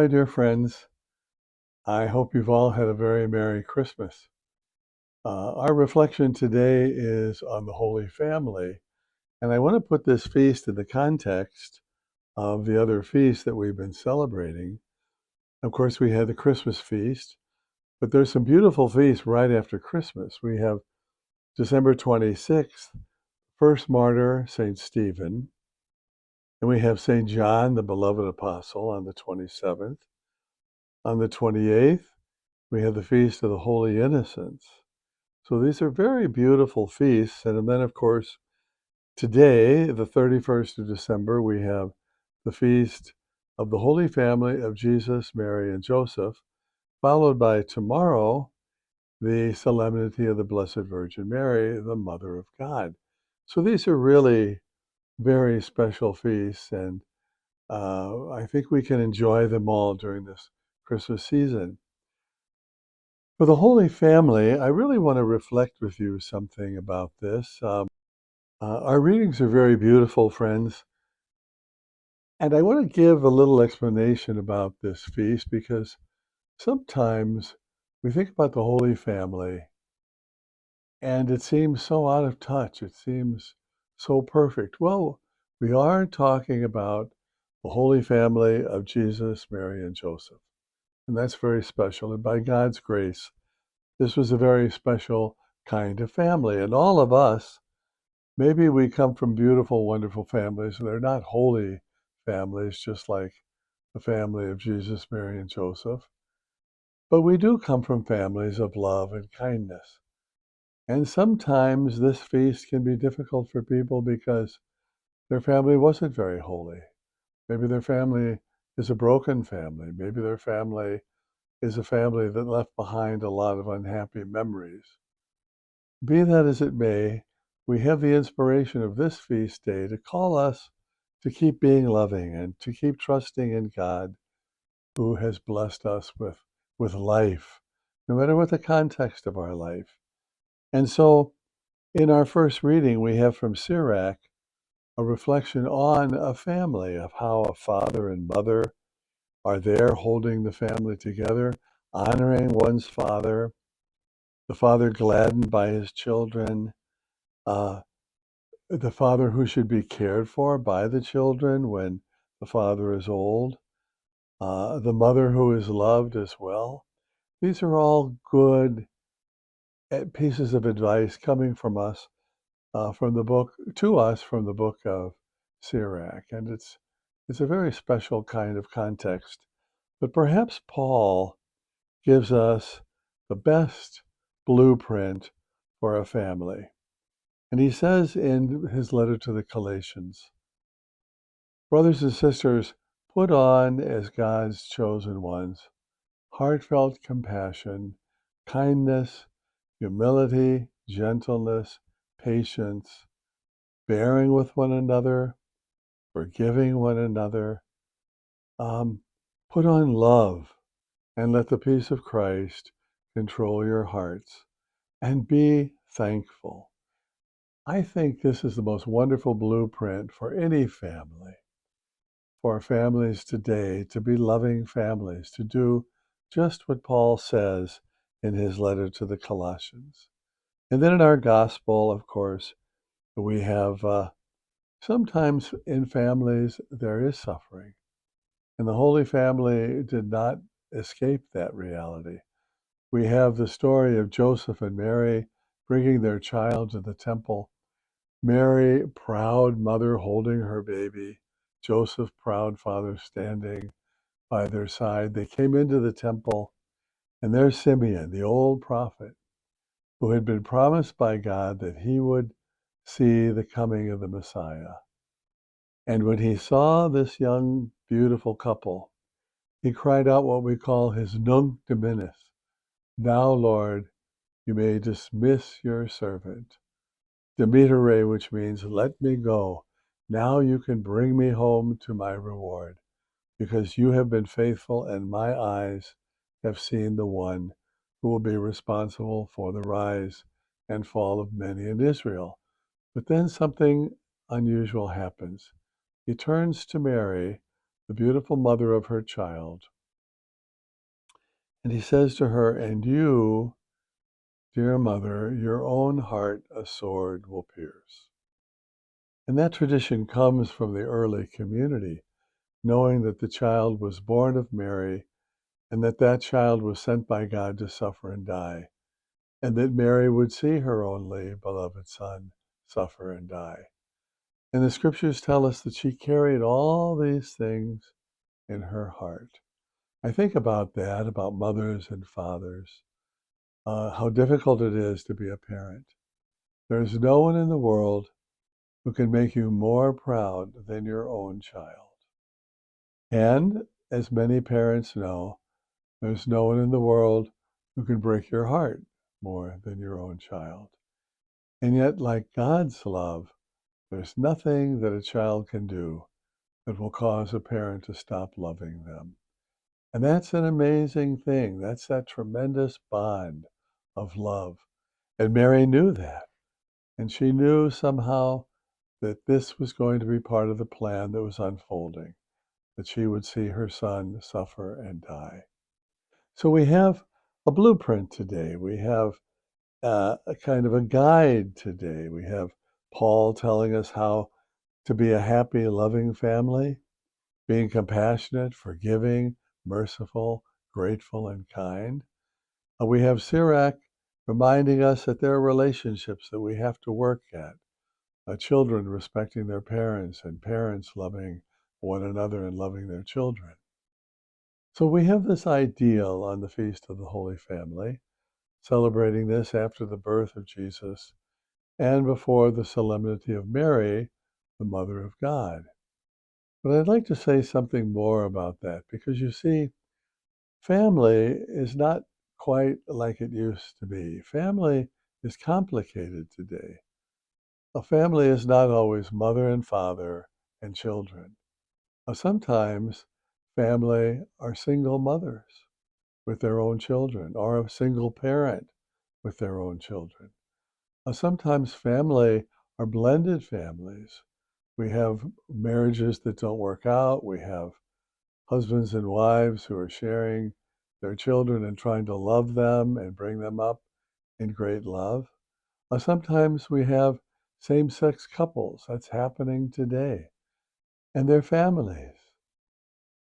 my dear friends. I hope you've all had a very Merry Christmas. Our reflection today is on the Holy Family, and I want to put this feast in the context of the other feasts that we've been celebrating. Of course, we had the Christmas feast, but there's some beautiful feasts right after Christmas. We have December 26th, first martyr, St. Stephen, and we have St. John, the beloved apostle, on the 27th. On the 28th, we have the Feast of the Holy Innocents. So these are very beautiful feasts. And then, of course, today, the 31st of December, we have the Feast of the Holy Family of Jesus, Mary, and Joseph, followed by tomorrow, the Solemnity of the Blessed Virgin Mary, the Mother of God. So these are really very special feasts, and I think we can enjoy them all during this Christmas season. For the Holy Family, I really want to reflect with you something about this. Our readings are very beautiful, friends, and I want to give a little explanation about this feast because sometimes we think about the Holy Family and it seems so out of touch. It seems so perfect. Well, we are talking about the Holy Family of Jesus, Mary, and Joseph, and that's very special. And by God's grace, this was a very special kind of family. And all of us, maybe we come from beautiful, wonderful families. They're not holy families, just like the family of Jesus, Mary, and Joseph. But we do come from families of love and kindness. And sometimes this feast can be difficult for people because their family wasn't very holy. Maybe their family is a broken family. Maybe their family is a family that left behind a lot of unhappy memories. Be that as it may, we have the inspiration of this feast day to call us to keep being loving and to keep trusting in God who has blessed us with life, no matter what the context of our life. And so in our first reading, we have from Sirach a reflection on a family, of how a father and mother are there holding the family together, honoring one's father, the father gladdened by his children, uh, the father who should be cared for by the children when the father is old, the mother who is loved as well. These are all good pieces of advice coming from us, from the book, to us from the book of Sirach. And it's a very special kind of context. But perhaps Paul gives us the best blueprint for a family. And he says in his letter to the Galatians, brothers and sisters, put on as God's chosen ones heartfelt compassion, kindness, humility, gentleness, patience, bearing with one another, forgiving one another. Put on love and let the peace of Christ control your hearts and be thankful. I think this is the most wonderful blueprint for any family, for families today to be loving families, to do just what Paul says in his letter to the Colossians. And then in our gospel, of course, we have sometimes in families there is suffering. And the Holy Family did not escape that reality. We have the story of Joseph and Mary bringing their child to the temple. Mary, proud mother, holding her baby. Joseph, proud father, standing by their side. They came into the temple, and there's Simeon, the old prophet, who had been promised by God that he would see the coming of the Messiah. And when he saw this young, beautiful couple, he cried out what we call his nunc dimittis. Now, Lord, you may dismiss your servant. Dimitere, which means let me go. Now you can bring me home to my reward, because you have been faithful and my eyes have seen the one who will be responsible for the rise and fall of many in Israel. But then something unusual happens. He turns to Mary, the beautiful mother of her child, And he says to her, "And you, dear mother, your own heart a sword will pierce." And that tradition comes from the early community, knowing that the child was born of Mary and that that child was sent by God to suffer and die, and that Mary would see her only beloved son suffer and die. And the scriptures tell us that she carried all these things in her heart. I think about that, about mothers and fathers, how difficult it is to be a parent. There's no one in the world who can make you more proud than your own child. And as many parents know, there's no one in the world who can break your heart more than your own child. And yet, like God's love, there's nothing that a child can do that will cause a parent to stop loving them. And that's an amazing thing. That's that tremendous bond of love. And Mary knew that. And she knew somehow that this was going to be part of the plan that was unfolding, that she would see her son suffer and die. So we have a blueprint today. We have a kind of a guide today. We have Paul telling us how to be a happy, loving family, being compassionate, forgiving, merciful, grateful, and kind. We have Sirach reminding us that there are relationships that we have to work at. Children respecting their parents and parents loving one another and loving their children. So we have this ideal on the Feast of the Holy Family, celebrating this after the birth of Jesus and before the solemnity of Mary, the Mother of God. But I'd like to say something more about that because you see, family is not quite like it used to be. Family is complicated today. A family is not always mother and father and children. Sometimes family are single mothers with their own children or a single parent with their own children. Sometimes family are blended families. We have marriages that don't work out. We have husbands and wives who are sharing their children and trying to love them and bring them up in great love. Sometimes we have same-sex couples. That's happening today. And their families.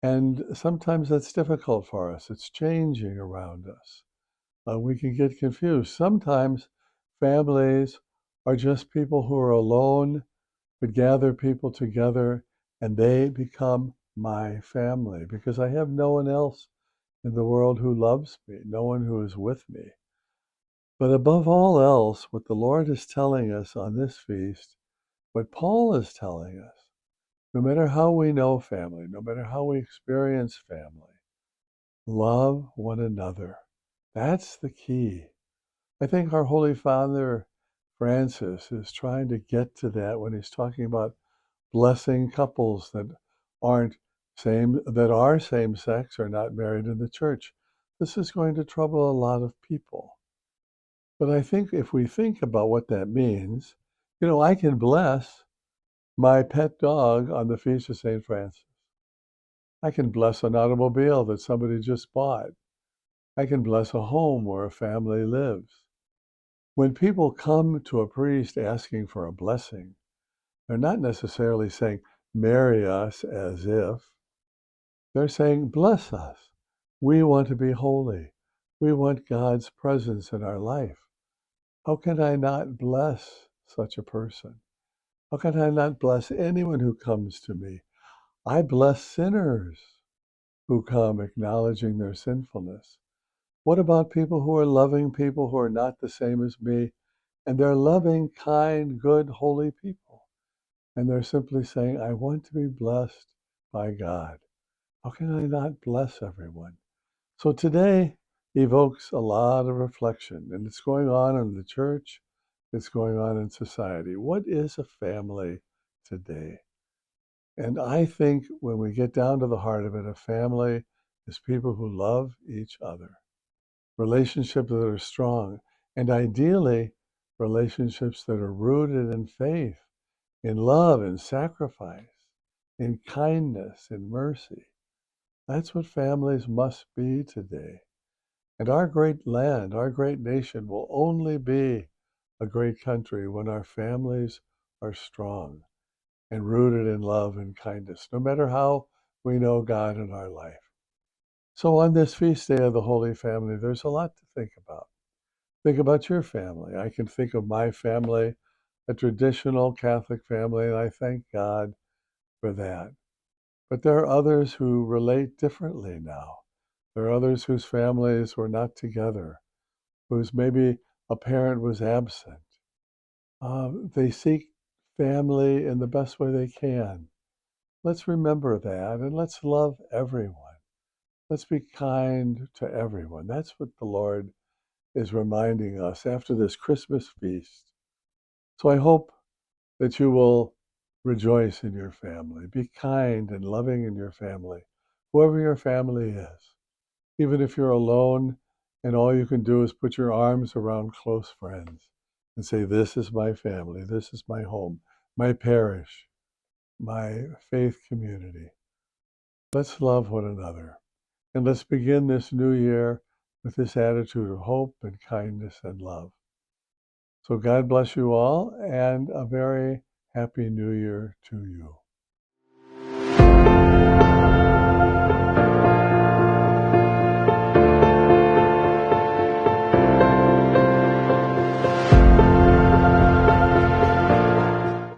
And sometimes that's difficult for us. It's changing around us. We can get confused. Sometimes families are just people who are alone, but gather people together and they become my family because I have no one else in the world who loves me, no one who is with me. But above all else, what the Lord is telling us on this feast, what Paul is telling us, no matter how we know family, no matter how we experience family, love one another. That's the key. I think our Holy Father Francis is trying to get to that when he's talking about blessing couples that are same sex or not married in the church. This is going to trouble a lot of people. But I think if we think about what that means, I can bless my pet dog on the Feast of St. Francis. I can bless an automobile that somebody just bought. I can bless a home where a family lives. When people come to a priest asking for a blessing, they're not necessarily saying, marry us as if. They're saying, bless us. We want to be holy. We want God's presence in our life. How can I not bless such a person? How can I not bless anyone who comes to me? I bless sinners who come acknowledging their sinfulness. What about people who are loving people who are not the same as me? And they're loving, kind, good, holy people. And they're simply saying, I want to be blessed by God. How can I not bless everyone? So today evokes a lot of reflection, and it's going on in the church, it's going on in society. What is a family today? And I think when we get down to the heart of it, a family is people who love each other, relationships that are strong, and ideally, relationships that are rooted in faith, in love, in sacrifice, in kindness, in mercy. That's what families must be today. And our great land, our great nation will only be a great country when our families are strong and rooted in love and kindness, no matter how we know God in our life. So on this feast day of the Holy Family, there's a lot to think about. Think about your family. I can think of my family, a traditional Catholic family, and I thank God for that. But there are others who relate differently now. There are others whose families were not together, whose maybe a parent was absent. They seek family in the best way they can. Let's remember that and let's love everyone. Let's be kind to everyone. That's what the Lord is reminding us after this Christmas feast. So I hope that you will rejoice in your family. Be kind and loving in your family, whoever your family is. Even if you're alone and all you can do is put your arms around close friends and say, this is my family, this is my home, my parish, my faith community. Let's love one another. And let's begin this new year with this attitude of hope and kindness and love. So God bless you all and a very happy new year to you.